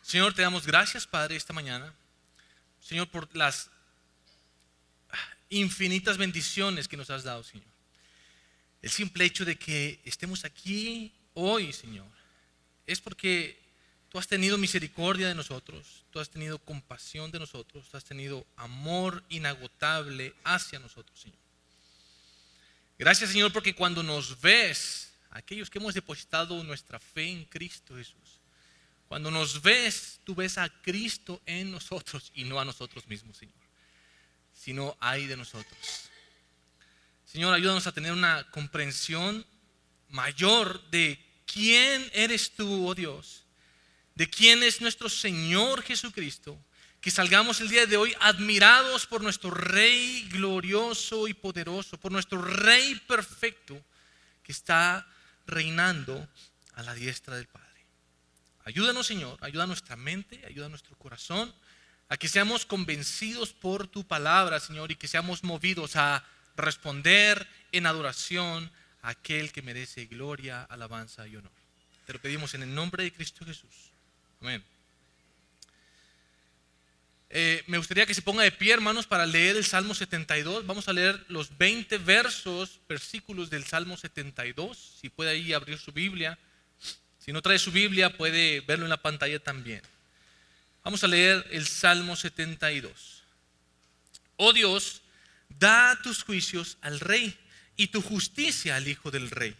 Señor, te damos gracias, Padre, esta mañana. Señor, por las infinitas bendiciones que nos has dado, Señor. El simple hecho de que estemos aquí hoy, Señor, es porque tú has tenido misericordia de nosotros, tú has tenido compasión de nosotros, tú has tenido amor inagotable hacia nosotros, Señor. Gracias, Señor, porque cuando nos ves, aquellos que hemos depositado nuestra fe en Cristo Jesús, cuando nos ves, tú ves a Cristo en nosotros y no a nosotros mismos, Señor, sino hay de nosotros. Señor, ayúdanos a tener una comprensión mayor de quién eres tú, oh Dios, de quién es nuestro Señor Jesucristo, que salgamos el día de hoy admirados por nuestro Rey glorioso y poderoso, por nuestro Rey perfecto que está reinando a la diestra del Padre. Ayúdanos, Señor, ayuda a nuestra mente, ayuda a nuestro corazón, a que seamos convencidos por tu palabra, Señor, y que seamos movidos a responder en adoración a aquel que merece gloria, alabanza y honor. Te lo pedimos en el nombre de Cristo Jesús. Amén. Me gustaría que se ponga de pie, hermanos, para leer el Salmo 72. Vamos a leer los 20 versículos del Salmo 72. Si puede ahí abrir su Biblia. Si no trae su Biblia, puede verlo en la pantalla también. Vamos a leer el Salmo 72. Oh Dios, da tus juicios al rey y tu justicia al hijo del rey.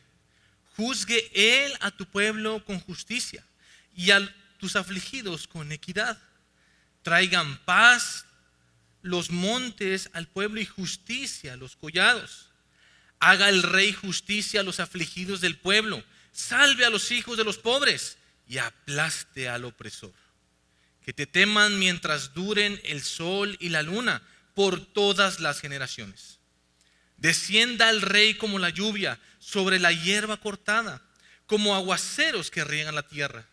Juzgue él a tu pueblo con justicia y a tus afligidos con equidad. Traigan paz los montes al pueblo y justicia a los collados. Haga el rey justicia a los afligidos del pueblo. Salve a los hijos de los pobres y aplaste al opresor. Que te teman mientras duren el sol y la luna por todas las generaciones. Descienda el rey como la lluvia sobre la hierba cortada, como aguaceros que riegan la tierra.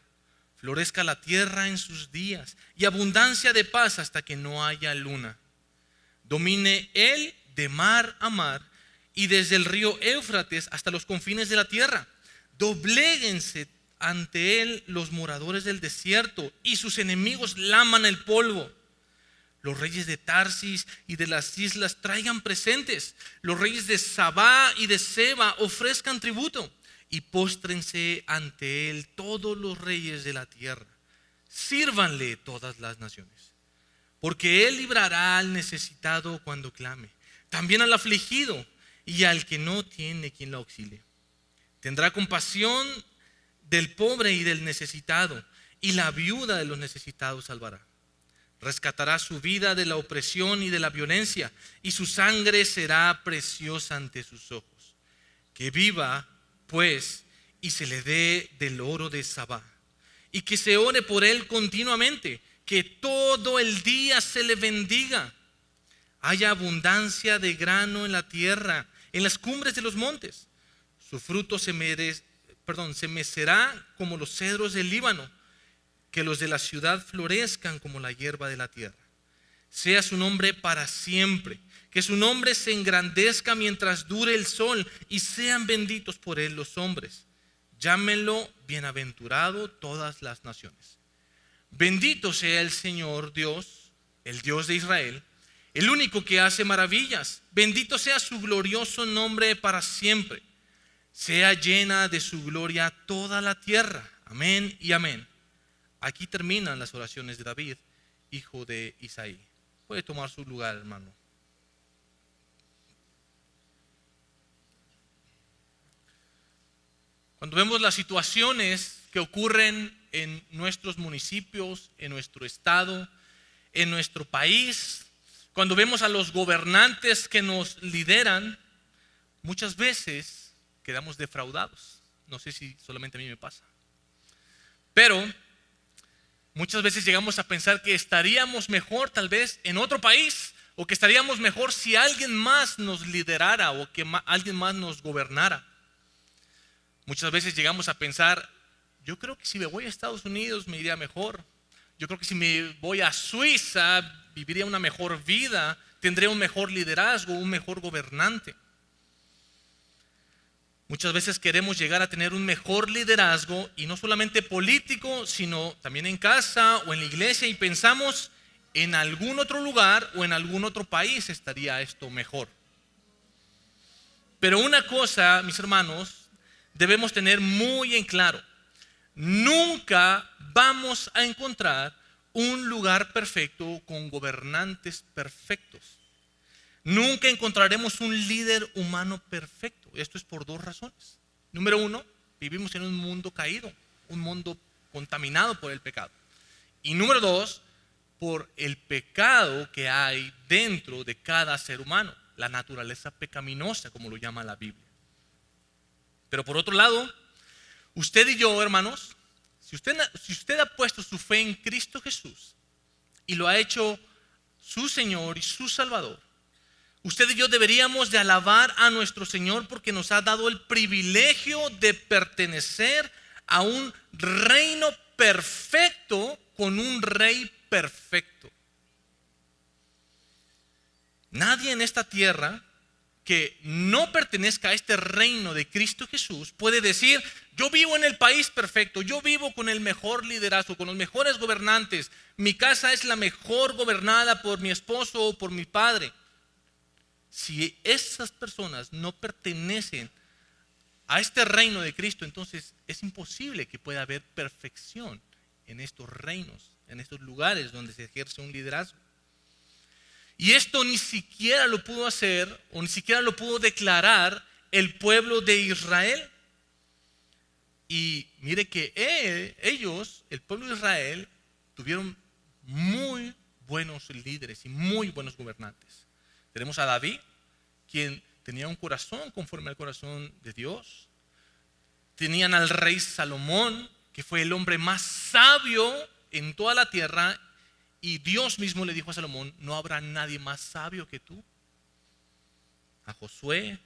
Florezca la tierra en sus días y abundancia de paz hasta que no haya luna. Domine él de mar a mar y desde el río Éufrates hasta los confines de la tierra. Dobléguense ante él los moradores del desierto y sus enemigos laman el polvo. Los reyes de Tarsis y de las islas traigan presentes. Los reyes de Sabá y de Seba ofrezcan tributo. Y póstrense ante él todos los reyes de la tierra. Sírvanle todas las naciones. Porque él librará al necesitado cuando clame. También al afligido y al que no tiene quien lo auxilie. Tendrá compasión del pobre y del necesitado, y la viuda de los necesitados salvará. Rescatará su vida de la opresión y de la violencia, y su sangre será preciosa ante sus ojos. Que viva, pues, y se le dé del oro de Sabá, y que se ore por él continuamente, que todo el día se le bendiga. Haya abundancia de grano en la tierra, en las cumbres de los montes. Su fruto se mecerá como los cedros del Líbano, que los de la ciudad florezcan como la hierba de la tierra. Sea su nombre para siempre, que su nombre se engrandezca mientras dure el sol, y sean benditos por él los hombres. Llámenlo bienaventurado todas las naciones. Bendito sea el Señor Dios, el Dios de Israel, el único que hace maravillas. Bendito sea su glorioso nombre para siempre. Sea llena de su gloria toda la tierra. Amén y amén. Aquí terminan las oraciones de David, hijo de Isaí. Puede tomar su lugar, hermano. Cuando vemos las situaciones que ocurren en nuestros municipios, en nuestro estado, en nuestro país, cuando vemos a los gobernantes que nos lideran, muchas veces quedamos defraudados. No sé si solamente a mí me pasa. Pero muchas veces llegamos a pensar que estaríamos mejor tal vez en otro país, o que estaríamos mejor si alguien más nos liderara o que alguien más nos gobernara. Muchas veces llegamos a pensar, yo creo que si me voy a Estados Unidos me iría mejor. Yo creo que si me voy a Suiza viviría una mejor vida, tendría un mejor liderazgo, un mejor gobernante. Muchas veces queremos llegar a tener un mejor liderazgo, y no solamente político, sino también en casa o en la iglesia, y pensamos en algún otro lugar o en algún otro país estaría esto mejor. Pero una cosa, mis hermanos, debemos tener muy en claro: nunca vamos a encontrar un lugar perfecto con gobernantes perfectos. Nunca encontraremos un líder humano perfecto. Esto es por dos razones. Número uno, vivimos en un mundo caído, un mundo contaminado por el pecado. Y número dos, por el pecado que hay dentro de cada ser humano, la naturaleza pecaminosa, como lo llama la Biblia. Pero por otro lado, usted y yo, hermanos, si usted ha puesto su fe en Cristo Jesús y lo ha hecho su Señor y su Salvador, usted y yo deberíamos de alabar a nuestro Señor porque nos ha dado el privilegio de pertenecer a un reino perfecto con un rey perfecto. Nadie en esta tierra que no pertenezca a este reino de Cristo Jesús puede decir: yo vivo en el país perfecto, yo vivo con el mejor liderazgo, con los mejores gobernantes, mi casa es la mejor gobernada por mi esposo o por mi padre. Si esas personas no pertenecen a este reino de Cristo, entonces es imposible que pueda haber perfección en estos reinos, en estos lugares donde se ejerce un liderazgo. Y esto ni siquiera lo pudo hacer, o ni siquiera lo pudo declarar el pueblo de Israel. Y mire que ellos, el pueblo de Israel, tuvieron muy buenos líderes y muy buenos gobernantes. Tenemos a David, quien tenía un corazón conforme al corazón de Dios. Tenían al rey Salomón, que fue el hombre más sabio en toda la tierra. Y Dios mismo le dijo a Salomón: no habrá nadie más sabio que tú. A Josué.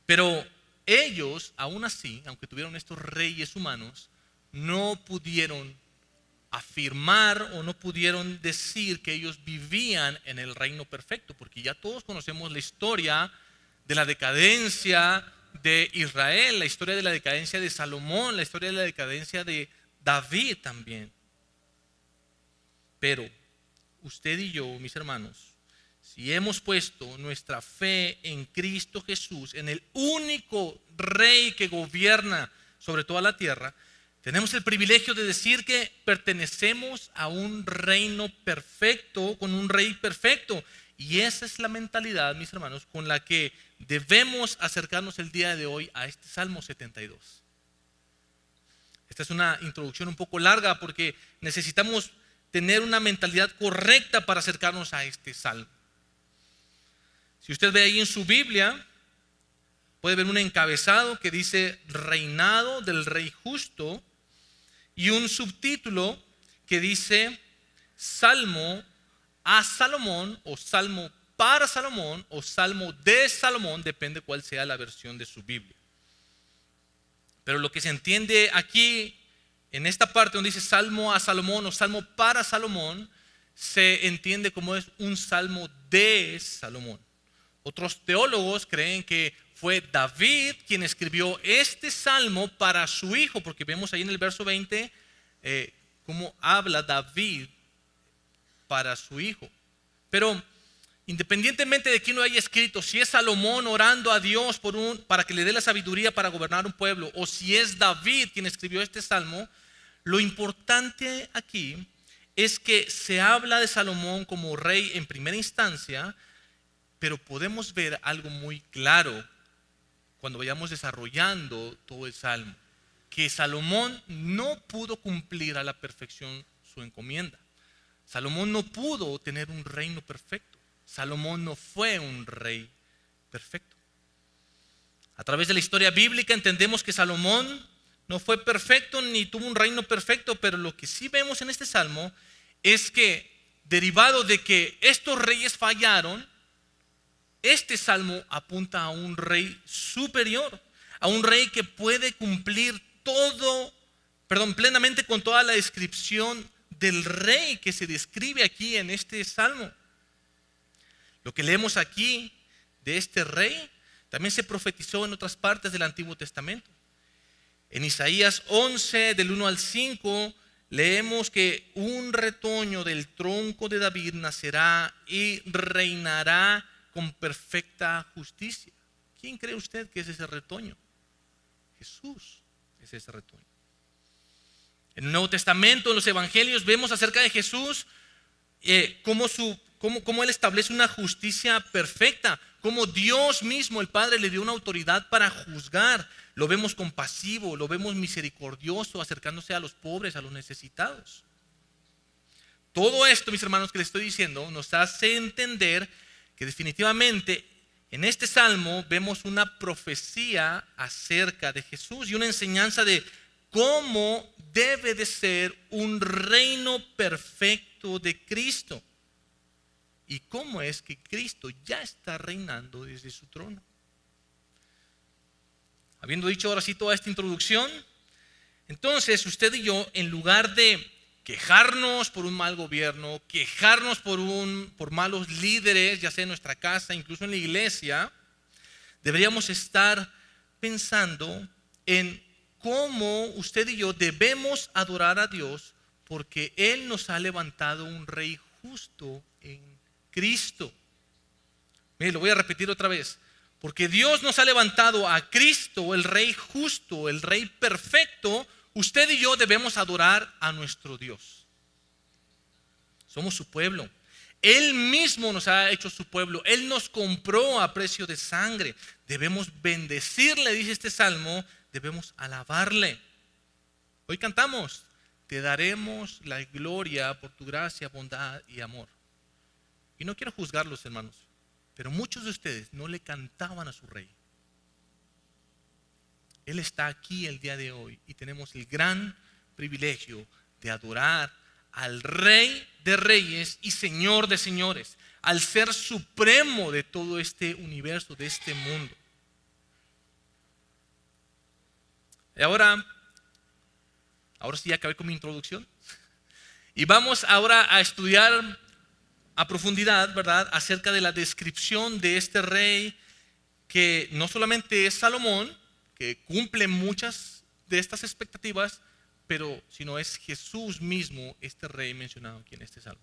Pero ellos, aún así, aunque tuvieron estos reyes humanos, no pudieron afirmar o no pudieron decir que ellos vivían en el reino perfecto, porque ya todos conocemos la historia de la decadencia de Israel, la historia de la decadencia de Salomón, la historia de la decadencia de David también. Pero usted y yo, mis hermanos, si hemos puesto nuestra fe en Cristo Jesús, en el único rey que gobierna sobre toda la tierra, tenemos el privilegio de decir que pertenecemos a un reino perfecto, con un rey perfecto. Y esa es la mentalidad, mis hermanos, con la que debemos acercarnos el día de hoy a este Salmo 72. Esta es una introducción un poco larga porque necesitamos tener una mentalidad correcta para acercarnos a este salmo. Si usted ve ahí en su Biblia, puede ver un encabezado que dice reinado del rey justo y un subtítulo que dice salmo a Salomón, o salmo para Salomón, o salmo de Salomón, depende cuál sea la versión de su Biblia. Pero lo que se entiende aquí en esta parte donde dice salmo a Salomón o salmo para Salomón, se entiende como es un salmo de Salomón. Otros teólogos creen que fue David quien escribió este salmo para su hijo, porque vemos ahí en el verso 20 cómo habla David para su hijo. Pero independientemente de quién lo haya escrito, si es Salomón orando a Dios para que le dé la sabiduría para gobernar un pueblo, o si es David quien escribió este salmo, lo importante aquí es que se habla de Salomón como rey en primera instancia, pero podemos ver algo muy claro cuando vayamos desarrollando todo el salmo, que Salomón no pudo cumplir a la perfección su encomienda. Salomón no pudo tener un reino perfecto. Salomón no fue un rey perfecto. A través de la historia bíblica entendemos que Salomón no fue perfecto ni tuvo un reino perfecto, pero lo que sí vemos en este salmo es que, derivado de que estos reyes fallaron, este salmo apunta a un rey superior, a un rey que puede cumplir plenamente con toda la descripción del rey que se describe aquí en este salmo. Lo que leemos aquí de este rey También se profetizó en otras partes del Antiguo Testamento. En Isaías 11, del 1 al 5, leemos que un retoño del tronco de David nacerá y reinará con perfecta justicia. ¿Quién cree usted que es ese retoño? Jesús es ese retoño. En el Nuevo Testamento, en los Evangelios, vemos acerca de Jesús cómo Él establece una justicia perfecta, cómo Dios mismo, el Padre, le dio una autoridad para juzgar. Lo vemos compasivo, lo vemos misericordioso, acercándose a los pobres, a los necesitados. Todo esto, mis hermanos, que les estoy diciendo, nos hace entender que definitivamente en este salmo vemos una profecía acerca de Jesús y una enseñanza de cómo debe de ser un reino perfecto de Cristo y cómo es que Cristo ya está reinando desde su trono. Habiendo dicho ahora sí toda esta introducción, entonces usted y yo, en lugar de quejarnos por un mal gobierno, quejarnos por malos líderes, ya sea en nuestra casa, incluso en la iglesia, deberíamos estar pensando en cómo usted y yo debemos adorar a Dios, porque Él nos ha levantado un rey justo en Cristo. Mire, lo voy a repetir otra vez. Porque Dios nos ha levantado a Cristo, el Rey justo, el Rey perfecto. Usted y yo debemos adorar a nuestro Dios. Somos su pueblo. Él mismo nos ha hecho su pueblo. Él nos compró a precio de sangre. Debemos bendecirle, dice este salmo. Debemos alabarle. Hoy cantamos: te daremos la gloria por tu gracia, bondad y amor. Y no quiero juzgarlos, hermanos, pero muchos de ustedes no le cantaban a su rey. Él está aquí el día de hoy y tenemos el gran privilegio de adorar al Rey de Reyes y Señor de Señores, al Ser Supremo de todo este universo, de este mundo. Y ahora sí ya acabé con mi introducción. Y vamos ahora a estudiar a profundidad, ¿verdad?, acerca de la descripción de este rey, que no solamente es Salomón, que cumple muchas de estas expectativas, pero sino es Jesús mismo, este rey mencionado aquí en este salmo.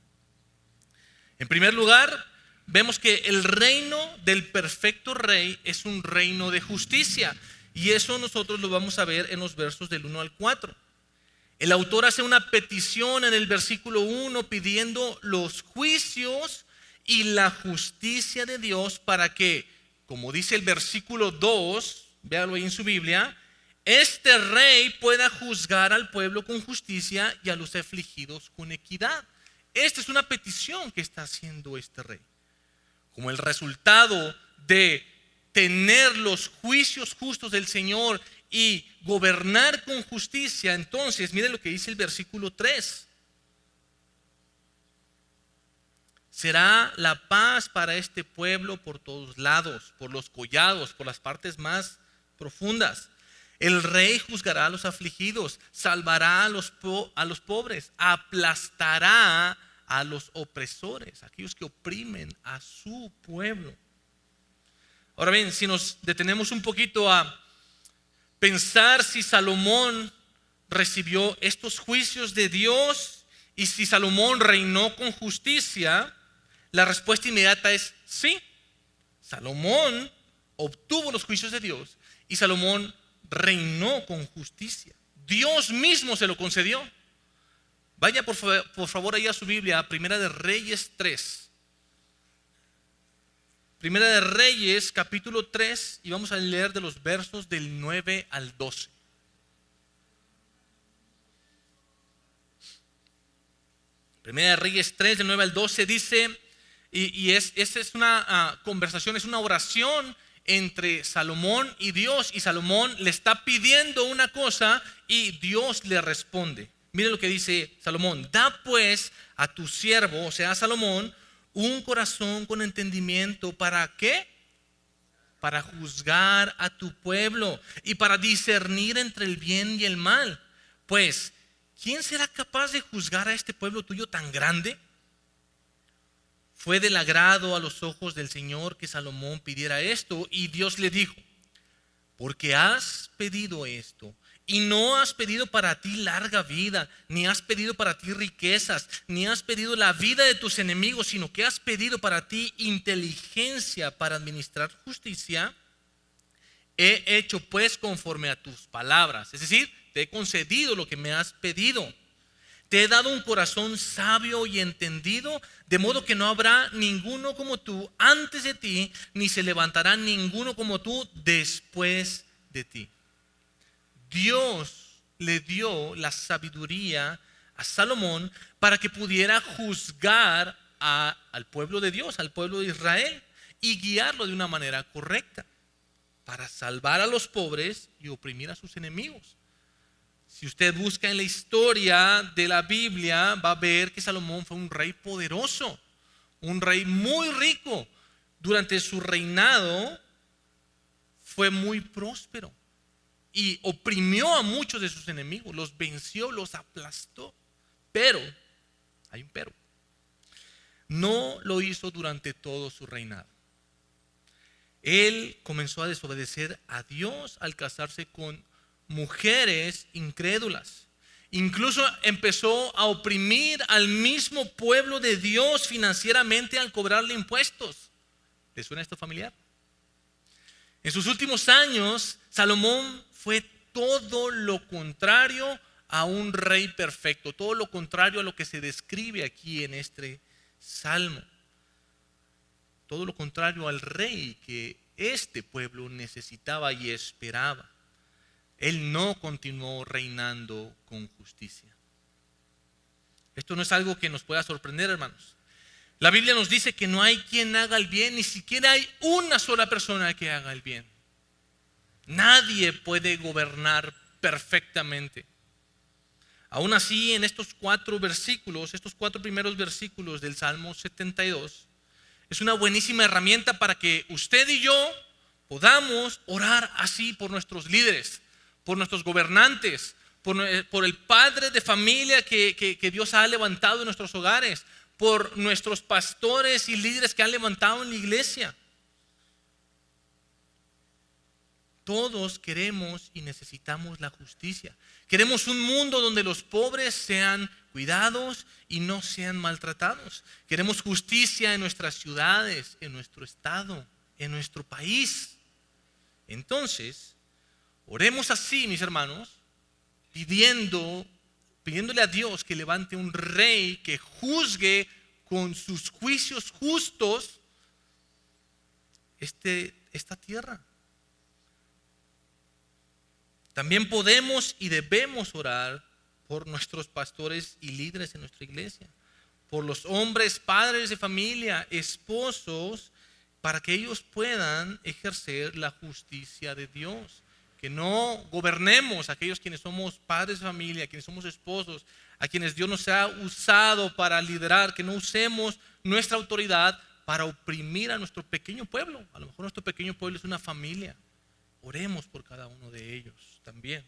En primer lugar, vemos que el reino del perfecto rey es un reino de justicia, y eso nosotros lo vamos a ver en los versos del 1 al 4. El autor hace una petición en el versículo 1 pidiendo los juicios y la justicia de Dios para que, como dice el versículo 2, véalo ahí en su Biblia, este rey pueda juzgar al pueblo con justicia y a los afligidos con equidad. Esta es una petición que está haciendo este rey. Como el resultado de tener los juicios justos del Señor y gobernar con justicia, entonces miren lo que dice el versículo 3. Será la paz para este pueblo por todos lados, por los collados, por las partes más profundas. El rey juzgará a los afligidos, salvará a los pobres, aplastará a los opresores, aquellos que oprimen a su pueblo. Ahora bien, si nos detenemos un poquito a pensar si Salomón recibió estos juicios de Dios y si Salomón reinó con justicia, la respuesta inmediata es sí. Salomón obtuvo los juicios de Dios y Salomón reinó con justicia. Dios mismo se lo concedió. Vaya por favor ahí a su Biblia, a Primera de Reyes 3. Primera de Reyes, capítulo 3, y vamos a leer de los versos del 9 al 12. Primera de Reyes 3, del 9 al 12 dice, esta es una conversación, es una oración entre Salomón y Dios, y Salomón le está pidiendo una cosa y Dios le responde. Mire lo que dice Salomón: da pues a tu siervo, o sea, a Salomón, un corazón con entendimiento. ¿Para qué? Para juzgar a tu pueblo y para discernir entre el bien y el mal. Pues, ¿quién será capaz de juzgar a este pueblo tuyo tan grande? Fue del agrado a los ojos del Señor que Salomón pidiera esto, y Dios le dijo: porque has pedido esto, y no has pedido para ti larga vida, ni has pedido para ti riquezas, ni has pedido la vida de tus enemigos, sino que has pedido para ti inteligencia para administrar justicia, he hecho pues conforme a tus palabras. Es decir, te he concedido lo que me has pedido. Te he dado un corazón sabio y entendido, de modo que no habrá ninguno como tú antes de ti, ni se levantará ninguno como tú después de ti. Dios le dio la sabiduría a Salomón para que pudiera juzgar al pueblo de Dios, al pueblo de Israel, y guiarlo de una manera correcta, para salvar a los pobres y oprimir a sus enemigos. Si usted busca en la historia de la Biblia, va a ver que Salomón fue un rey poderoso, un rey muy rico. Durante su reinado fue muy próspero y oprimió a muchos de sus enemigos, los venció, los aplastó. Pero, hay un pero, no lo hizo durante todo su reinado. Él comenzó a desobedecer a Dios al casarse con mujeres incrédulas. Incluso empezó a oprimir al mismo pueblo de Dios financieramente al cobrarle impuestos. ¿Le suena esto familiar? En sus últimos años, Salomón fue todo lo contrario a un rey perfecto, todo lo contrario a lo que se describe aquí en este salmo. Todo lo contrario al rey que este pueblo necesitaba y esperaba. Él no continuó reinando con justicia. Esto no es algo que nos pueda sorprender, hermanos. La Biblia nos dice que no hay quien haga el bien, ni siquiera hay una sola persona que haga el bien. Nadie puede gobernar perfectamente. Aún así, en estos 4 versículos, estos 4 primeros versículos del Salmo 72, es una buenísima herramienta para que usted y yo podamos orar así por nuestros líderes, por nuestros gobernantes, por el padre de familia que Dios ha levantado en nuestros hogares, por nuestros pastores y líderes que han levantado en la iglesia. Todos queremos y necesitamos la justicia. Queremos un mundo donde los pobres sean cuidados y no sean maltratados. Queremos justicia en nuestras ciudades, en nuestro estado, en nuestro país. Entonces, oremos así, mis hermanos, pidiéndole a Dios que levante un rey que juzgue con sus juicios justos esta tierra. También podemos y debemos orar por nuestros pastores y líderes en nuestra iglesia, por los hombres, padres de familia, esposos, para que ellos puedan ejercer la justicia de Dios. Que no gobernemos a aquellos quienes somos padres de familia, quienes somos esposos, a quienes Dios nos ha usado para liderar, que no usemos nuestra autoridad para oprimir a nuestro pequeño pueblo. A lo mejor nuestro pequeño pueblo es una familia. Oremos por cada uno de ellos también,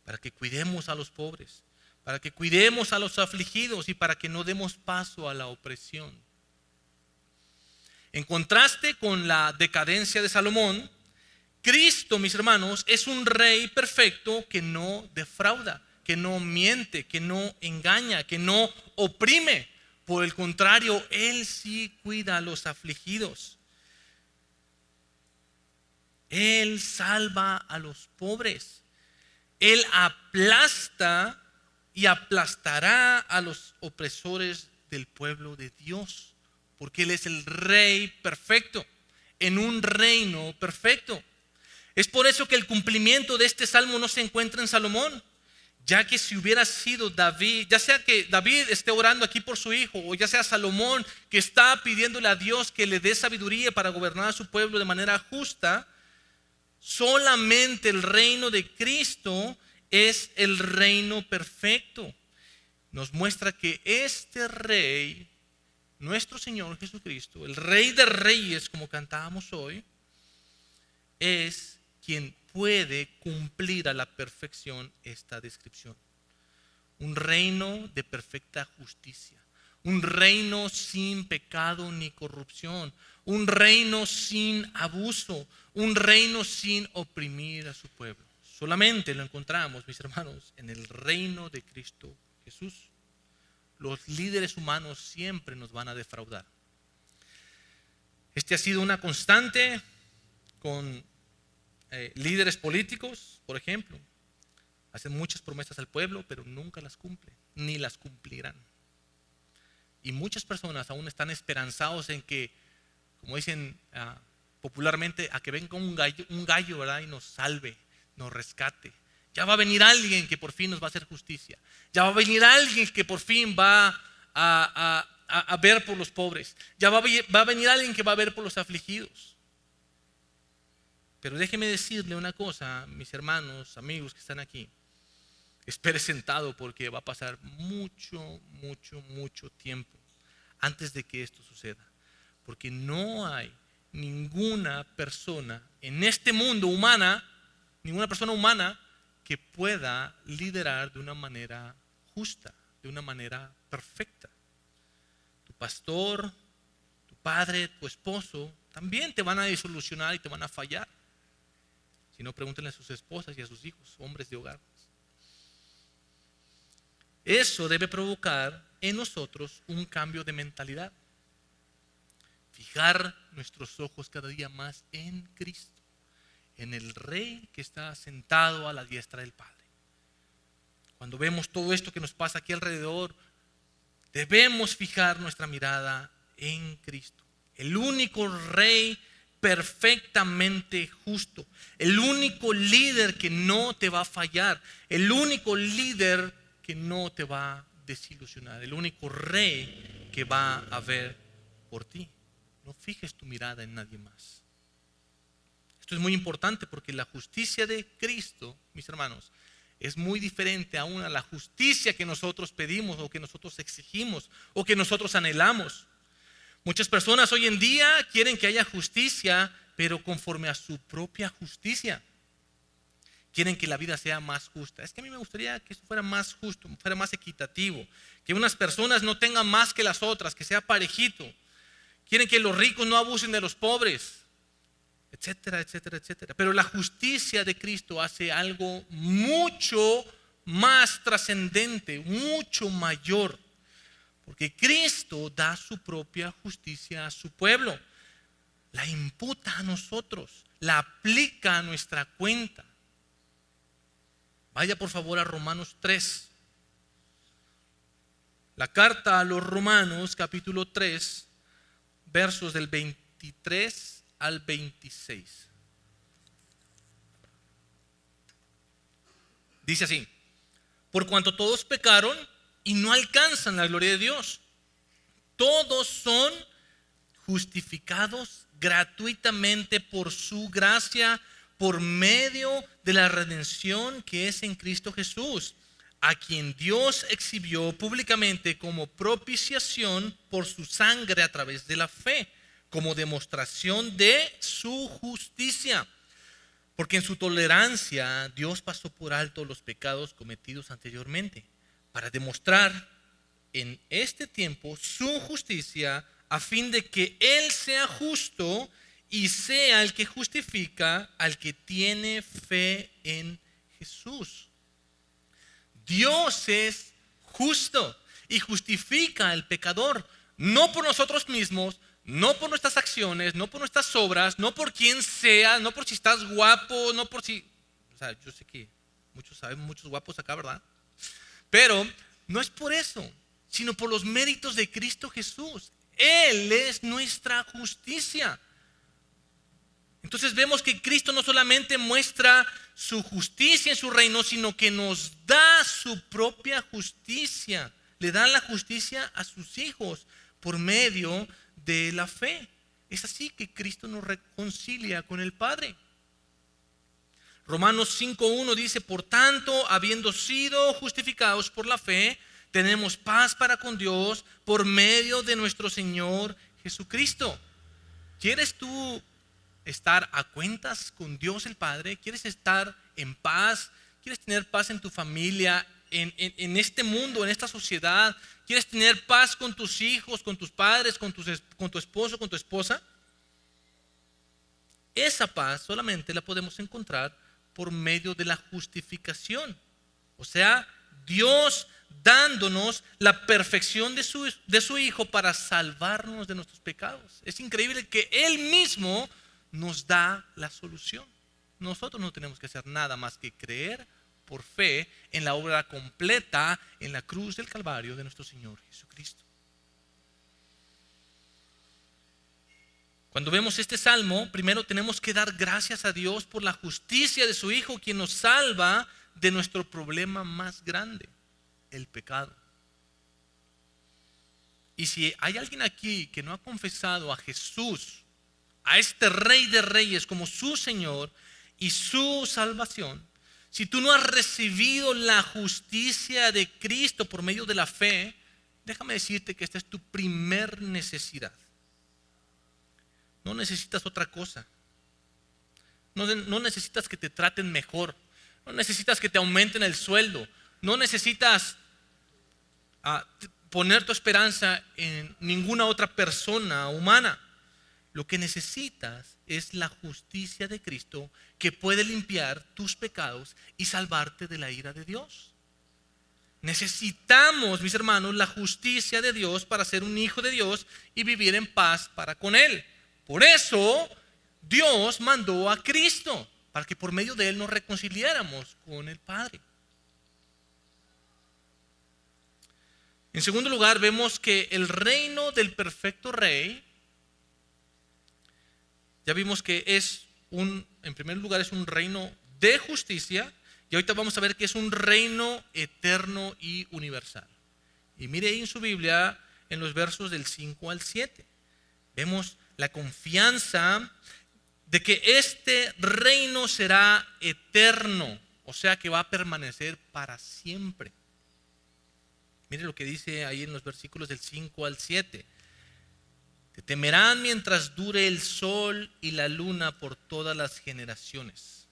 para que cuidemos a los pobres, para que cuidemos a los afligidos y para que no demos paso a la opresión. En contraste con la decadencia de Salomón, Cristo, mis hermanos, es un rey perfecto que no defrauda, que no miente, que no engaña, que no oprime. Por el contrario, Él sí cuida a los afligidos. Él salva a los pobres. Él aplasta y aplastará a los opresores del pueblo de Dios, porque Él es el rey perfecto, en un reino perfecto. Es por eso que el cumplimiento de este salmo no se encuentra en Salomón, ya que si hubiera sido David, ya sea que David esté orando aquí por su hijo, o ya sea Salomón que está pidiéndole a Dios que le dé sabiduría para gobernar a su pueblo de manera justa, solamente el reino de Cristo es el reino perfecto. Nos muestra que este rey, nuestro Señor Jesucristo, el Rey de Reyes, como cantábamos hoy, es quien puede cumplir a la perfección esta descripción. Un reino de perfecta justicia, un reino sin pecado ni corrupción, un reino sin abuso, un reino sin oprimir a su pueblo. Solamente lo encontramos, mis hermanos, en el reino de Cristo Jesús. Los líderes humanos siempre nos van a defraudar. Este ha sido una constante con líderes políticos, por ejemplo. Hacen muchas promesas al pueblo, pero nunca las cumplen, ni las cumplirán. Y muchas personas aún están esperanzados en que, como dicen popularmente, a que venga un gallo, ¿verdad? Y nos salve, nos rescate. Ya va a venir alguien que por fin nos va a hacer justicia. Ya va a venir alguien que por fin va a ver por los pobres. Ya va a venir alguien que va a ver por los afligidos. Pero déjeme decirle una cosa, mis hermanos, amigos que están aquí. Espere sentado porque va a pasar mucho tiempo antes de que esto suceda. Porque no hay ninguna persona en este mundo ninguna persona humana que pueda liderar de una manera justa, de una manera perfecta. Tu pastor, tu padre, tu esposo también te van a disolucionar y te van a fallar. Si no, pregúntenle a sus esposas y a sus hijos, hombres de hogar. Eso debe provocar en nosotros un cambio de mentalidad. Fijar nuestros ojos cada día más en Cristo, en el Rey que está sentado a la diestra del Padre. Cuando vemos todo esto que nos pasa aquí alrededor, debemos fijar nuestra mirada en Cristo, el único Rey perfectamente justo, el único líder que no te va a fallar, el único líder que no te va a desilusionar, el único Rey que va a ver por ti. No fijes tu mirada en nadie más. Esto es muy importante porque la justicia de Cristo, mis hermanos, es muy diferente aún a la justicia que nosotros pedimos o que nosotros exigimos o que nosotros anhelamos. Muchas personas hoy en día quieren que haya justicia, pero conforme a su propia justicia. Quieren que la vida sea más justa. Es que a mí me gustaría que eso fuera más justo, fuera más equitativo, que unas personas no tengan más que las otras, que sea parejito. Quieren que los ricos no abusen de los pobres, etcétera, etcétera, etcétera. Pero la justicia de Cristo hace algo mucho más trascendente, mucho mayor. Porque Cristo da su propia justicia a su pueblo. La imputa a nosotros, la aplica a nuestra cuenta. Vaya por favor a Romanos 3. La carta a los Romanos, capítulo 3, versos del 23 al 26. Dice así: por cuanto todos pecaron y no alcanzan la gloria de Dios, todos son justificados gratuitamente por su gracia, por medio de la redención que es en Cristo Jesús, a quien Dios exhibió públicamente como propiciación por su sangre a través de la fe, como demostración de su justicia. Porque en su tolerancia Dios pasó por alto los pecados cometidos anteriormente, para demostrar en este tiempo su justicia, a fin de que Él sea justo y sea el que justifica al que tiene fe en Jesús. Dios es justo y justifica al pecador, no por nosotros mismos, no por nuestras acciones, no por nuestras obras, no por quien sea, no por si estás guapo, no por si... O sea, yo sé que muchos saben, muchos guapos acá, ¿verdad? Pero no es por eso, sino por los méritos de Cristo Jesús. Él es nuestra justicia. Entonces vemos que Cristo no solamente muestra su justicia en su reino, sino que nos da su propia justicia. Le da la justicia a sus hijos por medio de la fe. Es así que Cristo nos reconcilia con el Padre. Romanos 5:1 dice: por tanto, habiendo sido justificados por la fe, tenemos paz para con Dios por medio de nuestro Señor Jesucristo. ¿Quieres tú estar a cuentas con Dios el Padre? ¿Quieres estar en paz? ¿Quieres tener paz en tu familia, en este mundo, en esta sociedad, quieres tener paz con tus hijos, con tus padres, con tu esposo, con tu esposa, esa paz solamente la podemos encontrar por medio de la justificación. O sea, Dios dándonos la perfección de su Hijo para salvarnos de nuestros pecados. Es increíble que Él mismo nos da la solución. Nosotros no tenemos que hacer nada más que creer por fe en la obra completa en la cruz del Calvario de nuestro Señor Jesucristo. Cuando vemos este salmo, primero tenemos que dar gracias a Dios por la justicia de su Hijo, quien nos salva de nuestro problema más grande, el pecado. Y si hay alguien aquí que no ha confesado a Jesús, a este Rey de Reyes como su Señor y su salvación, si tú no has recibido la justicia de Cristo por medio de la fe, déjame decirte que esta es tu primer necesidad. No necesitas otra cosa. No necesitas que te traten mejor. No necesitas que te aumenten el sueldo. No necesitas poner tu esperanza en ninguna otra persona humana. Lo que necesitas es la justicia de Cristo, que puede limpiar tus pecados y salvarte de la ira de Dios. Necesitamos, mis hermanos, la justicia de Dios para ser un hijo de Dios y vivir en paz para con Él. Por eso Dios mandó a Cristo, para que por medio de Él nos reconciliáramos con el Padre. En segundo lugar, vemos que el reino del perfecto Rey, ya vimos que en primer lugar es un reino de justicia, y ahorita vamos a ver que es un reino eterno y universal. Y mire ahí en su Biblia, en los versos del 5 al 7, vemos la confianza de que este reino será eterno, o sea que va a permanecer para siempre. Mire lo que dice ahí en los versículos del 5 al 7. Te temerán mientras dure el sol y la luna por todas las generaciones.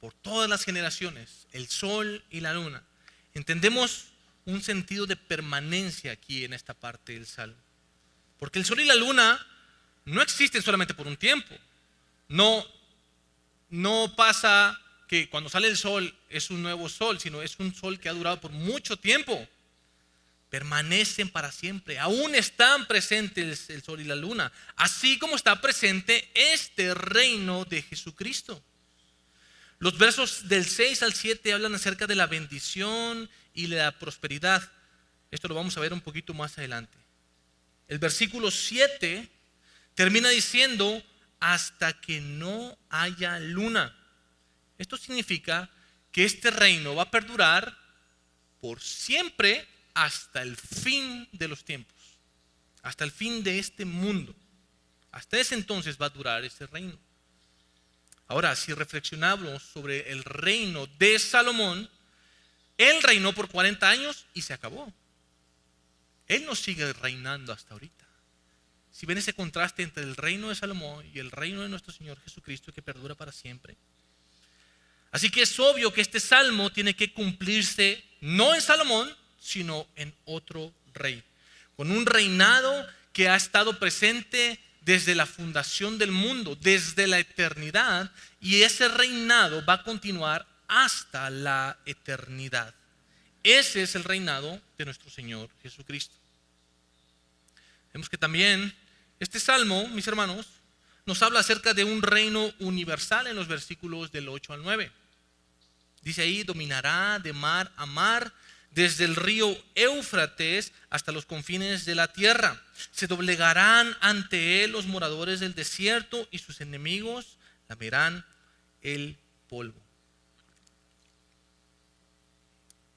Por todas las generaciones, el sol y la luna. Entendemos un sentido de permanencia aquí en esta parte del Salmo. Porque el sol y la luna no existen solamente por un tiempo. No pasa que cuando sale el sol es un nuevo sol, sino es un sol que ha durado por mucho tiempo. Permanecen para siempre. Aún están presentes el sol y la luna, así como está presente este reino de Jesucristo. Los versos del 6 al 7 hablan acerca de la bendición y la prosperidad. Esto lo vamos a ver un poquito más adelante. El versículo 7 termina diciendo: hasta que no haya luna. Esto significa que este reino va a perdurar por siempre hasta el fin de los tiempos, hasta el fin de este mundo. Hasta ese entonces va a durar ese reino. Ahora, si reflexionamos sobre el reino de Salomón, él reinó por 40 años y se acabó. Él no sigue reinando hasta ahorita. Si ven ese contraste entre el reino de Salomón y el reino de nuestro Señor Jesucristo, que perdura para siempre. Así que es obvio que este salmo tiene que cumplirse no en Salomón, sino en otro rey, con un reinado que ha estado presente desde la fundación del mundo, desde la eternidad, y ese reinado va a continuar hasta la eternidad. Ese es el reinado de nuestro Señor Jesucristo. Vemos que también este salmo, mis hermanos, nos habla acerca de un reino universal en los versículos del 8 al 9. Dice ahí: dominará de mar a mar, desde el río Éufrates hasta los confines de la tierra. Se doblegarán ante él los moradores del desierto, y sus enemigos lamerán el polvo.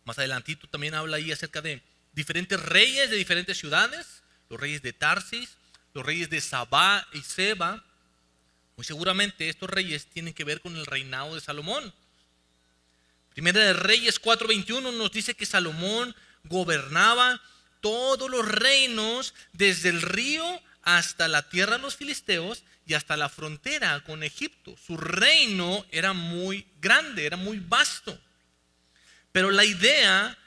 Más adelantito también habla ahí acerca de diferentes reyes de diferentes ciudades: los reyes de Tarsis, los reyes de Sabá y Seba. Muy seguramente estos reyes tienen que ver con el reinado de Salomón. Primera de Reyes 4:21 nos dice que Salomón gobernaba todos los reinos, desde el río hasta la tierra de los filisteos y hasta la frontera con Egipto. Su reino era muy grande, era muy vasto. Pero la idea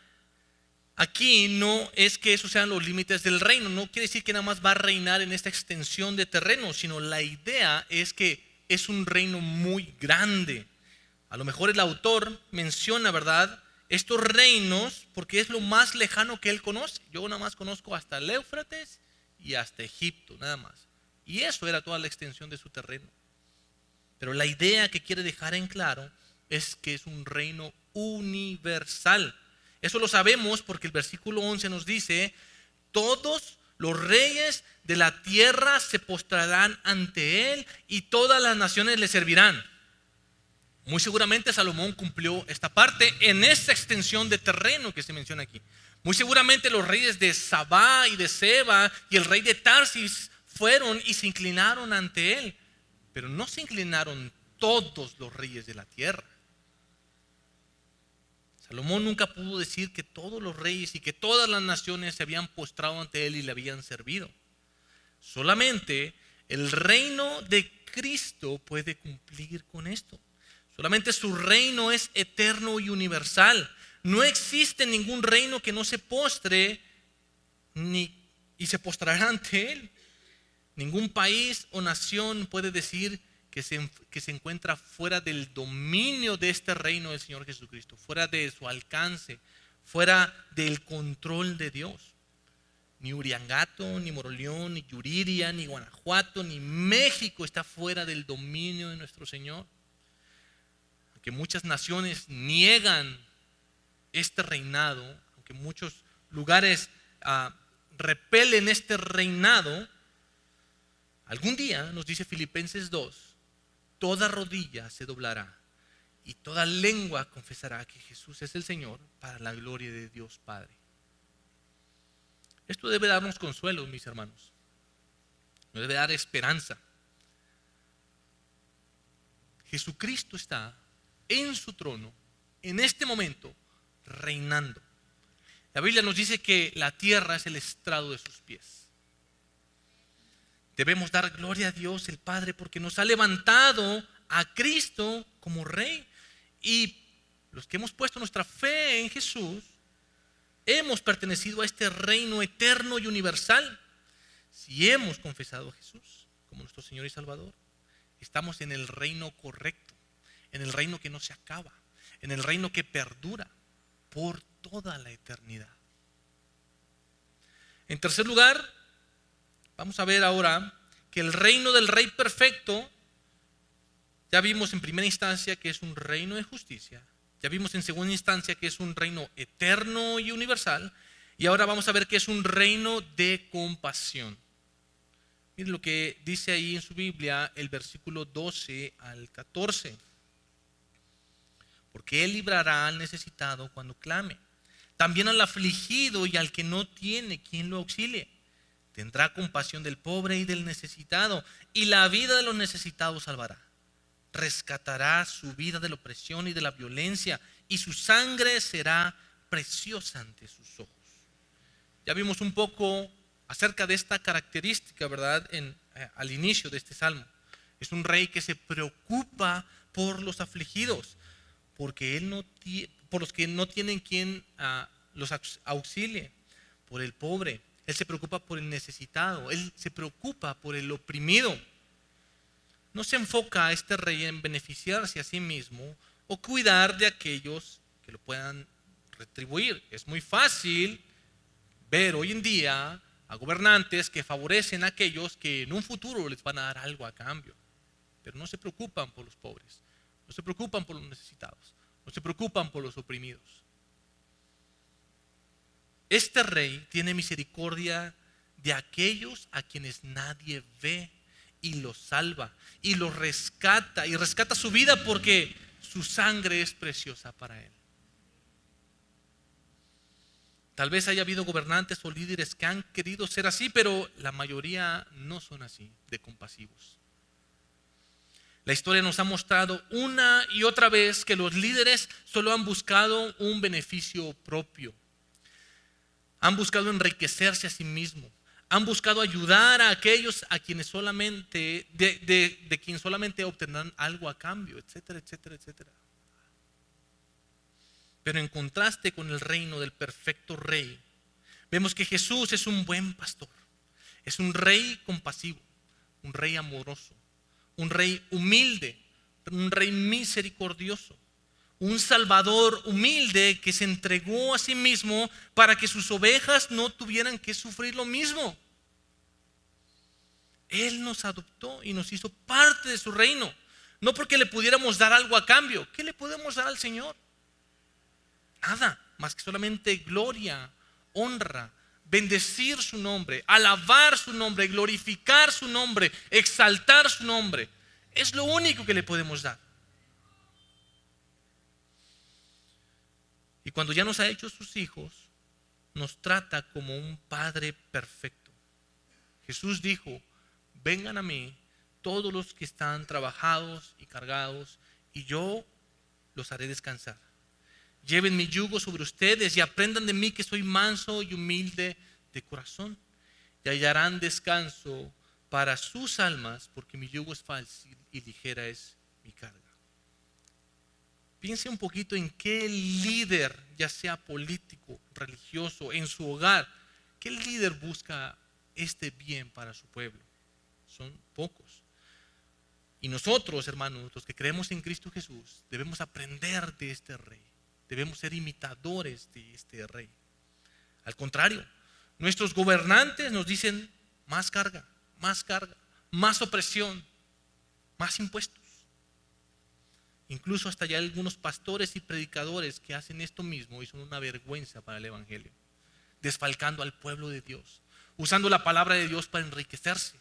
aquí no es que esos sean los límites del reino. No quiere decir que nada más va a reinar en esta extensión de terreno, sino la idea es que es un reino muy grande. A lo mejor el autor menciona, ¿verdad?, estos reinos porque es lo más lejano que él conoce. Yo nada más conozco hasta el Éufrates y hasta Egipto, nada más. Y eso era toda la extensión de su terreno. Pero la idea que quiere dejar en claro es que es un reino universal. Eso lo sabemos porque el versículo 11 nos dice: todos los reyes de la tierra se postrarán ante él y todas las naciones le servirán. Muy seguramente Salomón cumplió esta parte en esta extensión de terreno que se menciona aquí. Muy seguramente los reyes de Sabá y de Seba y el rey de Tarsis fueron y se inclinaron ante él, pero no se inclinaron todos los reyes de la tierra. Salomón nunca pudo decir que todos los reyes y que todas las naciones se habían postrado ante él y le habían servido. Solamente el reino de Cristo puede cumplir con esto. Solamente su reino es eterno y universal. No existe ningún reino que no se postre y se postrará ante él. Ningún país o nación puede decir que se encuentra fuera del dominio de este reino del Señor Jesucristo, fuera de su alcance, fuera del control de Dios. Ni Uriangato, ni Moroleón, ni Yuriria, ni Guanajuato, ni México está fuera del dominio de nuestro Señor. Aunque muchas naciones niegan este reinado, aunque muchos lugares repelen este reinado, algún día, nos dice Filipenses 2, toda rodilla se doblará y toda lengua confesará que Jesús es el Señor, para la gloria de Dios Padre. Esto debe darnos consuelo, mis hermanos. Nos debe dar esperanza. Jesucristo está en su trono, en este momento, reinando. La Biblia nos dice que la tierra es el estrado de sus pies. Debemos dar gloria a Dios el Padre porque nos ha levantado a Cristo como Rey. Y los que hemos puesto nuestra fe en Jesús, hemos pertenecido a este reino eterno y universal. Si hemos confesado a Jesús como nuestro Señor y Salvador, estamos en el reino correcto, en el reino que no se acaba, en el reino que perdura por toda la eternidad. En tercer lugar, vamos a ver ahora que el reino del Rey perfecto, ya vimos en primera instancia que es un reino de justicia, ya vimos en segunda instancia que es un reino eterno y universal, y ahora vamos a ver que es un reino de compasión. Miren lo que dice ahí en su Biblia el versículo 12 al 14. Porque Él librará al necesitado cuando clame, también al afligido y al que no tiene quien lo auxilie. Tendrá compasión del pobre y del necesitado, y la vida de los necesitados salvará. Rescatará su vida de la opresión y de la violencia, y su sangre será preciosa ante sus ojos. Ya vimos un poco acerca de esta característica, ¿verdad? Al inicio de este salmo. Es un rey que se preocupa por los afligidos, porque por los que no tienen quien los auxilie, por el pobre. Él se preocupa por el necesitado, Él se preocupa por el oprimido. No se enfoca a este rey en beneficiarse a sí mismo o cuidar de aquellos que lo puedan retribuir. Es muy fácil ver hoy en día a gobernantes que favorecen a aquellos que en un futuro les van a dar algo a cambio, pero no se preocupan por los pobres, no se preocupan por los necesitados, no se preocupan por los oprimidos. Este rey tiene misericordia de aquellos a quienes nadie ve y los salva y los rescata, y rescata su vida porque su sangre es preciosa para él. Tal vez haya habido gobernantes o líderes que han querido ser así, pero la mayoría no son así, de compasivos. La historia nos ha mostrado una y otra vez que los líderes solo han buscado un beneficio propio. Han buscado enriquecerse a sí mismos. Han buscado ayudar a aquellos a quienes solamente, de quien solamente obtendrán algo a cambio, etcétera, etcétera, etcétera. Pero en contraste con el reino del perfecto rey, vemos que Jesús es un buen pastor. Es un rey compasivo, un rey amoroso, un rey humilde, un rey misericordioso, un salvador humilde que se entregó a sí mismo para que sus ovejas no tuvieran que sufrir lo mismo. Él nos adoptó y nos hizo parte de su reino, no porque le pudiéramos dar algo a cambio. ¿Qué le podemos dar al Señor? Nada, más que solamente gloria, honra, bendecir su nombre, alabar su nombre, glorificar su nombre, exaltar su nombre. Es lo único que le podemos dar. Y cuando ya nos ha hecho sus hijos, nos trata como un Padre perfecto. Jesús dijo: vengan a mí todos los que están trabajados y cargados, y yo los haré descansar. Lleven mi yugo sobre ustedes y aprendan de mí, que soy manso y humilde de corazón, y hallarán descanso para sus almas, porque mi yugo es fácil y ligera es mi carga. Piense un poquito en qué líder, ya sea político, religioso, en su hogar, qué líder busca este bien para su pueblo. Son pocos. Y nosotros, hermanos, los que creemos en Cristo Jesús, debemos aprender de este rey. Debemos ser imitadores de este rey. Al contrario, nuestros gobernantes nos dicen: más carga, más opresión, más impuestos. Incluso hasta ya algunos pastores y predicadores que hacen esto mismo y son una vergüenza para el evangelio, desfalcando al pueblo de Dios, usando la palabra de Dios para enriquecerse.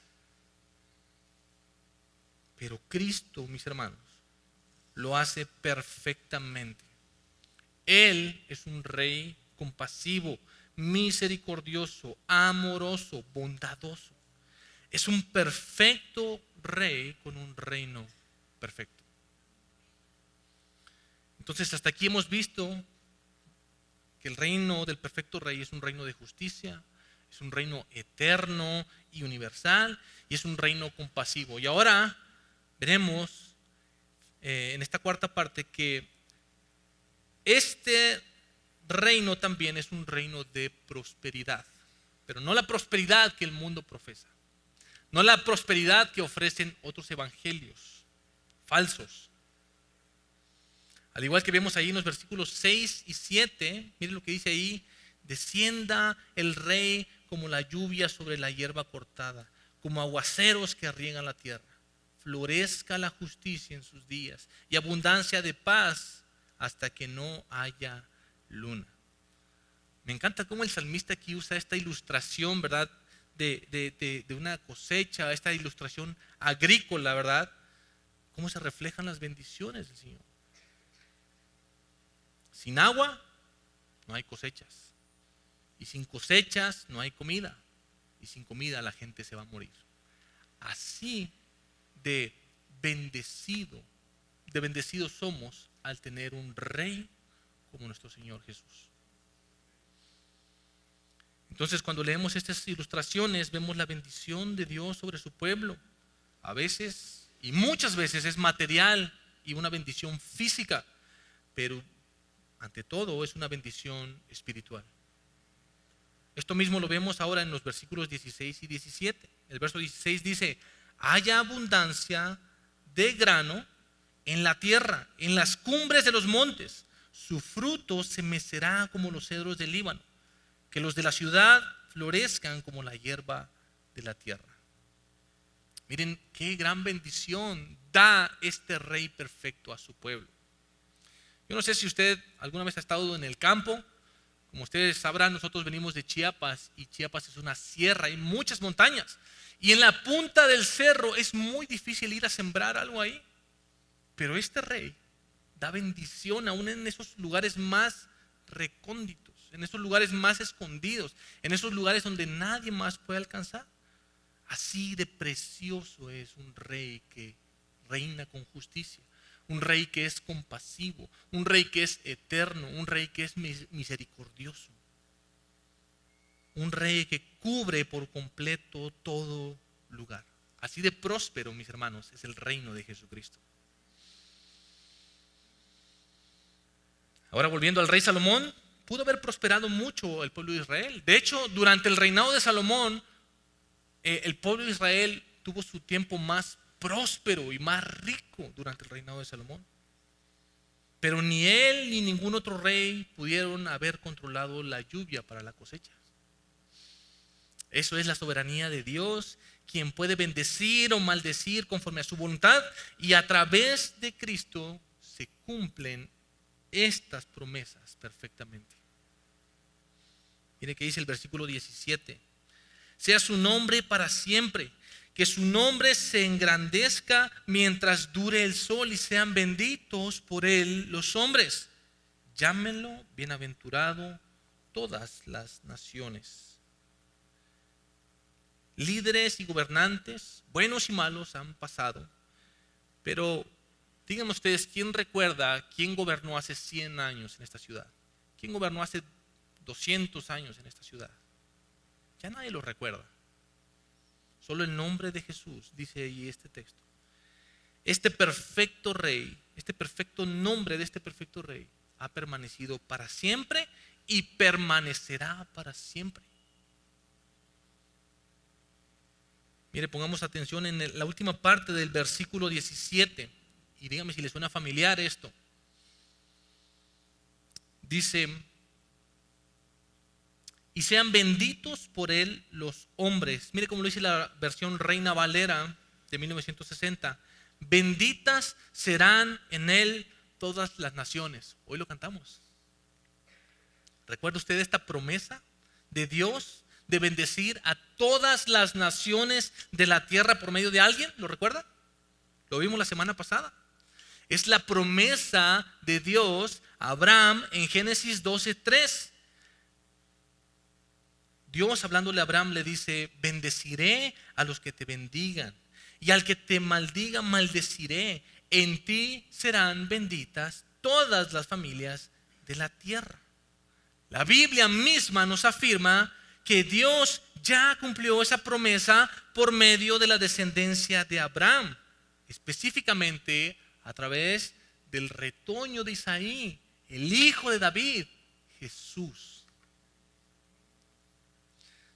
Pero Cristo, mis hermanos, lo hace perfectamente. Él es un rey compasivo, misericordioso, amoroso, bondadoso. Es un perfecto rey con un reino perfecto. Entonces, hasta aquí hemos visto que el reino del perfecto rey es un reino de justicia, es un reino eterno y universal, y es un reino compasivo. Y ahora veremos en esta cuarta parte que este reino también es un reino de prosperidad, pero no la prosperidad que el mundo profesa, no la prosperidad que ofrecen otros evangelios falsos. Al igual que vemos ahí en los versículos 6 y 7, miren lo que dice ahí: descienda el rey como la lluvia sobre la hierba cortada, como aguaceros que riegan la tierra. Florezca la justicia en sus días y abundancia de paz hasta que no haya luna. Me encanta cómo el salmista aquí usa esta ilustración, ¿verdad? De una cosecha, esta ilustración agrícola, ¿verdad? Cómo se reflejan las bendiciones del Señor. Sin agua no hay cosechas, y sin cosechas no hay comida, y sin comida la gente se va a morir. Así de bendecidos somos al tener un rey como nuestro Señor Jesús. Entonces, cuando leemos estas ilustraciones, vemos la bendición de Dios sobre su pueblo. A veces, y muchas veces, es material y una bendición física, pero ante todo es una bendición espiritual. Esto mismo lo vemos ahora en los versículos 16 y 17. El verso 16 dice: haya abundancia de grano en la tierra, en las cumbres de los montes. Su fruto se mecerá como los cedros del Líbano. Que los de la ciudad florezcan como la hierba de la tierra. Miren qué gran bendición da este rey perfecto a su pueblo. Yo no sé si usted alguna vez ha estado en el campo. Como ustedes sabrán, nosotros venimos de Chiapas, y Chiapas es una sierra, hay muchas montañas, y en la punta del cerro es muy difícil ir a sembrar algo ahí. Pero este rey da bendición aún en esos lugares más recónditos, en esos lugares más escondidos, en esos lugares donde nadie más puede alcanzar. Así de precioso es un rey que reina con justicia, un rey que es compasivo, un rey que es eterno, un rey que es misericordioso, un rey que cubre por completo todo lugar. Así de próspero, mis hermanos, es el reino de Jesucristo. Ahora volviendo al rey Salomón, pudo haber prosperado mucho el pueblo de Israel. De hecho, durante el reinado de Salomón, el pueblo de Israel tuvo su tiempo más próspero y más rico durante el reinado de Salomón. Pero ni él ni ningún otro rey pudieron haber controlado la lluvia para la cosecha. Eso es la soberanía de Dios, quien puede bendecir o maldecir conforme a su voluntad, y a través de Cristo se cumplen estas promesas perfectamente. Mire que dice el versículo 17: sea su nombre para siempre, que su nombre se engrandezca mientras dure el sol, y sean benditos por él los hombres. Llámenlo bienaventurado todas las naciones. Líderes y gobernantes, buenos y malos, han pasado. Pero díganme ustedes, ¿quién recuerda quién gobernó hace 100 años en esta ciudad? ¿Quién gobernó hace 200 años en esta ciudad? Ya nadie lo recuerda. Solo el nombre de Jesús, dice ahí este texto. Este perfecto rey, este perfecto nombre de este perfecto rey ha permanecido para siempre y permanecerá para siempre. Mire, pongamos atención en la última parte del versículo 17 y dígame si les suena familiar esto. Dice: y sean benditos por él los hombres. Mire cómo lo dice la versión Reina Valera de 1960. Benditas serán en él todas las naciones. Hoy lo cantamos. ¿Recuerda usted esta promesa de Dios de bendecir a todas las naciones de la tierra por medio de alguien? ¿Lo recuerda? Lo vimos la semana pasada. Es la promesa de Dios a Abraham en Génesis 12:3. Dios, hablándole a Abraham, le dice: bendeciré a los que te bendigan, y al que te maldiga maldeciré. En ti serán benditas todas las familias de la tierra. La Biblia misma nos afirma que Dios ya cumplió esa promesa por medio de la descendencia de Abraham, específicamente a través del retoño de Isaí, el hijo de David, Jesús.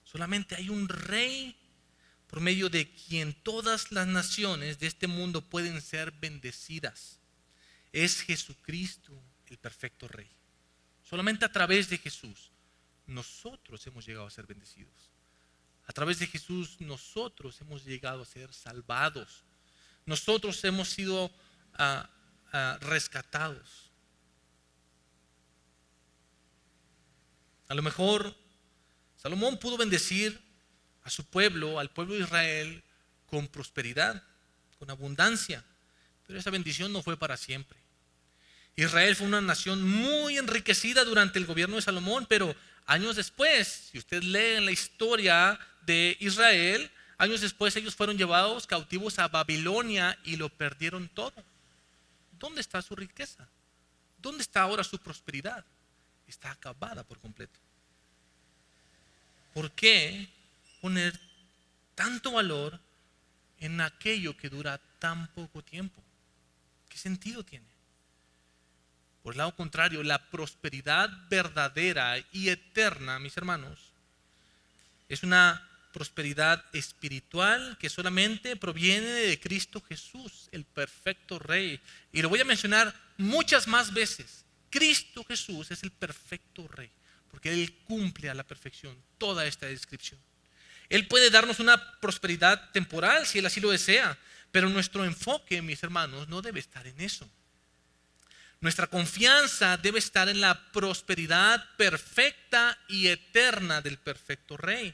Solamente hay un rey por medio de quien todas las naciones de este mundo pueden ser bendecidas. Es Jesucristo, el perfecto rey. Solamente a través de Jesús nosotros hemos llegado a ser bendecidos. A través de Jesús nosotros hemos llegado a ser salvados. Nosotros hemos sido rescatados. A lo mejor Salomón pudo bendecir a su pueblo, al pueblo de Israel, con prosperidad, con abundancia, pero esa bendición no fue para siempre. Israel fue una nación muy enriquecida durante el gobierno de Salomón, pero años después, si usted lee en la historia de Israel, años después ellos fueron llevados cautivos a Babilonia y lo perdieron todo. ¿Dónde está su riqueza? ¿Dónde está ahora su prosperidad? Está acabada por completo. ¿Por qué poner tanto valor en aquello que dura tan poco tiempo? ¿Qué sentido tiene? Por el lado contrario, la prosperidad verdadera y eterna, mis hermanos, es una prosperidad espiritual que solamente proviene de Cristo Jesús, el perfecto Rey. Y lo voy a mencionar muchas más veces. Cristo Jesús es el perfecto Rey, porque Él cumple a la perfección toda esta descripción. Él puede darnos una prosperidad temporal si Él así lo desea, pero nuestro enfoque, mis hermanos, no debe estar en eso. Nuestra confianza debe estar en la prosperidad perfecta y eterna del perfecto Rey.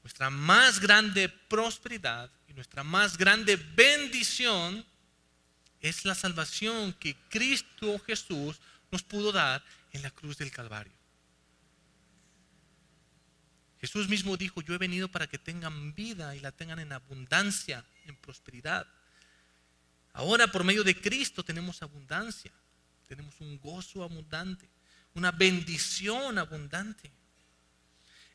Nuestra más grande prosperidad y nuestra más grande bendición es la salvación que Cristo Jesús nos pudo dar en la cruz del Calvario. Jesús mismo dijo: yo he venido para que tengan vida y la tengan en abundancia, en prosperidad. Ahora por medio de Cristo tenemos abundancia. Tenemos un gozo abundante, una bendición abundante.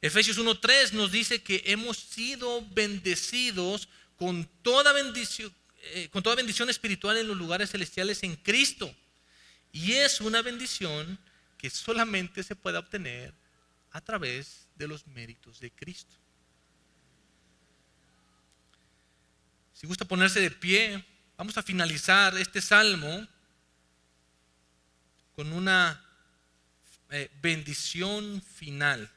Efesios 1:3 nos dice que hemos sido bendecidos con toda bendición espiritual en los lugares celestiales en Cristo. Y es una bendición que solamente se puede obtener a través de los méritos de Cristo. Si gusta ponerse de pie, vamos a finalizar este salmo con una bendición final.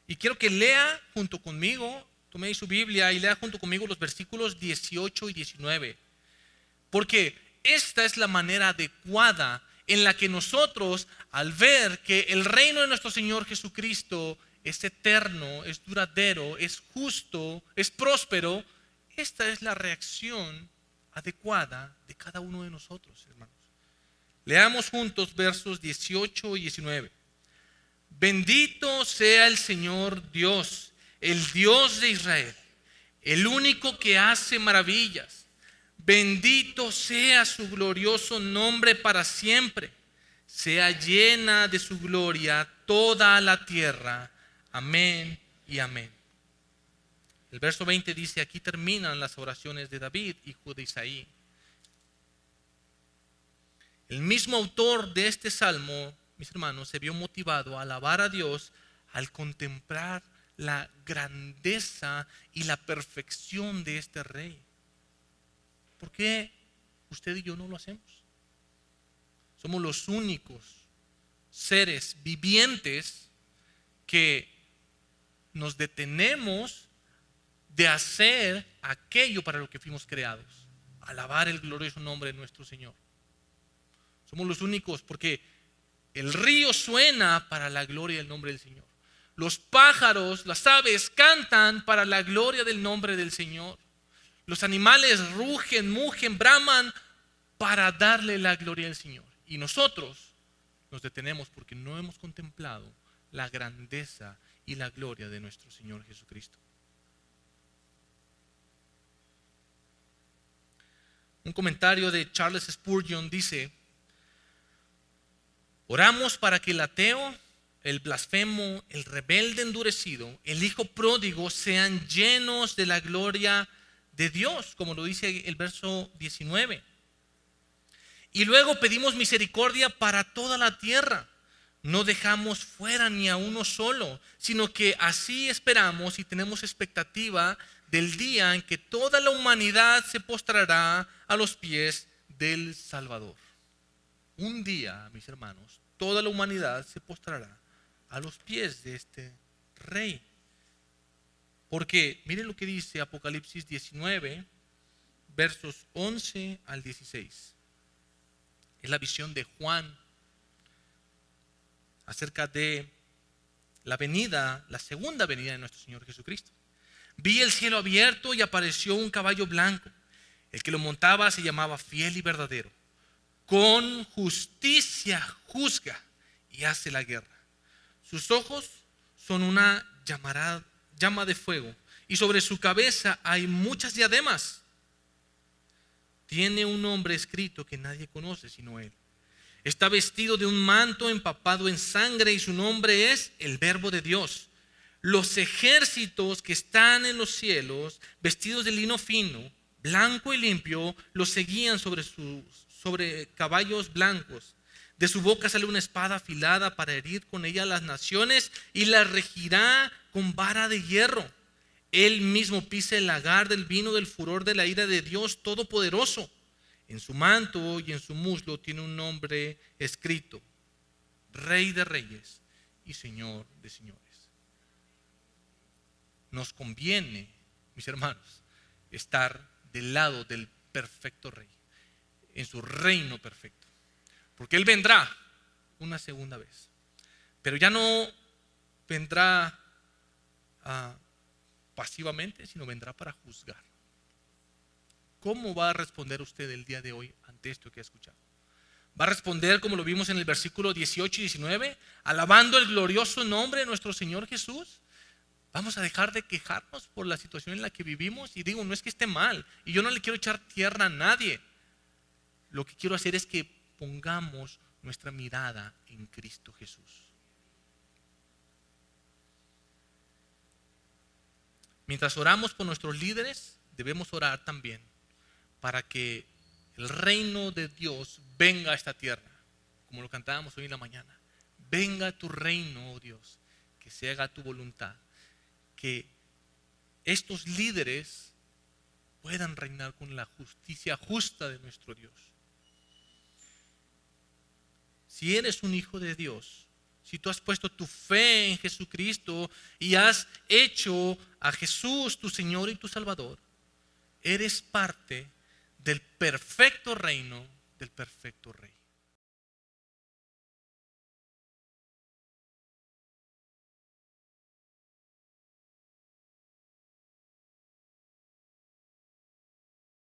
Y quiero que lea junto conmigo, tome ahí su Biblia y lea junto conmigo los versículos 18 y 19. Porque esta es la manera adecuada en la que nosotros, al ver que el reino de nuestro Señor Jesucristo es eterno, es duradero, es justo, es próspero, esta es la reacción adecuada de cada uno de nosotros, hermanos. Leamos juntos versos 18 y 19. Bendito sea el Señor Dios, el Dios de Israel, el único que hace maravillas. Bendito sea su glorioso nombre para siempre. Sea llena de su gloria toda la tierra. Amén y amén. El verso 20 dice, aquí terminan las oraciones de David, hijo de Isaí. El mismo autor de este salmo, mis hermanos, se vio motivado a alabar a Dios al contemplar la grandeza y la perfección de este rey. ¿Por qué usted y yo no lo hacemos? Somos los únicos seres vivientes que nos detenemos de hacer aquello para lo que fuimos creados, alabar el glorioso nombre de nuestro Señor. Somos los únicos porque el río suena para la gloria del nombre del Señor. Los pájaros, las aves cantan para la gloria del nombre del Señor. Los animales rugen, mugen, braman para darle la gloria al Señor. Y nosotros nos detenemos porque no hemos contemplado la grandeza y la gloria de nuestro Señor Jesucristo. Un comentario de Charles Spurgeon dice: oramos para que el ateo, el blasfemo, el rebelde endurecido, el hijo pródigo sean llenos de la gloria de Dios, como lo dice el verso 19. Y luego pedimos misericordia para toda la tierra. No dejamos fuera ni a uno solo, sino que así esperamos y tenemos expectativa del día en que toda la humanidad se postrará a los pies del Salvador. Un día, mis hermanos, toda la humanidad se postrará a los pies de este rey. Porque miren lo que dice Apocalipsis 19, versos 11 al 16. Es la visión de Juan acerca de la segunda venida de nuestro Señor Jesucristo. Vi el cielo abierto y apareció un caballo blanco. El que lo montaba se llamaba Fiel y Verdadero. Con justicia juzga y hace la guerra. Sus ojos son una llama de fuego y sobre su cabeza hay muchas diademas. Tiene un nombre escrito que nadie conoce sino él. Está vestido de un manto empapado en sangre y su nombre es el Verbo de Dios. Los ejércitos que están en los cielos, vestidos de lino fino, blanco y limpio, los seguían sobre caballos blancos. De su boca sale una espada afilada para herir con ella a las naciones y las regirá con vara de hierro. Él mismo pisa el lagar del vino del furor de la ira de Dios Todopoderoso. En su manto y en su muslo tiene un nombre escrito: Rey de Reyes y Señor de Señores. Nos conviene, mis hermanos, estar del lado del perfecto Rey, en su reino perfecto. Porque Él vendrá una segunda vez. Pero ya no vendrá pasivamente, sino vendrá para juzgar. ¿Cómo va a responder usted el día de hoy ante esto que ha escuchado? ¿Va a responder como lo vimos en el versículo 18 y 19? Alabando el glorioso nombre de nuestro Señor Jesús. Vamos a dejar de quejarnos por la situación en la que vivimos. Y digo, no es que esté mal. Y yo no le quiero echar tierra a nadie. Lo que quiero hacer es que pongamos nuestra mirada en Cristo Jesús. Mientras oramos por nuestros líderes, debemos orar también para que el reino de Dios venga a esta tierra, como lo cantábamos hoy en la mañana. venga tu reino, oh Dios, que se haga tu voluntad, que estos líderes puedan reinar con la justicia justa de nuestro Dios. Si eres un hijo de Dios, si tú has puesto tu fe en Jesucristo y has hecho a Jesús tu Señor y tu Salvador, eres parte del perfecto reino del perfecto Rey.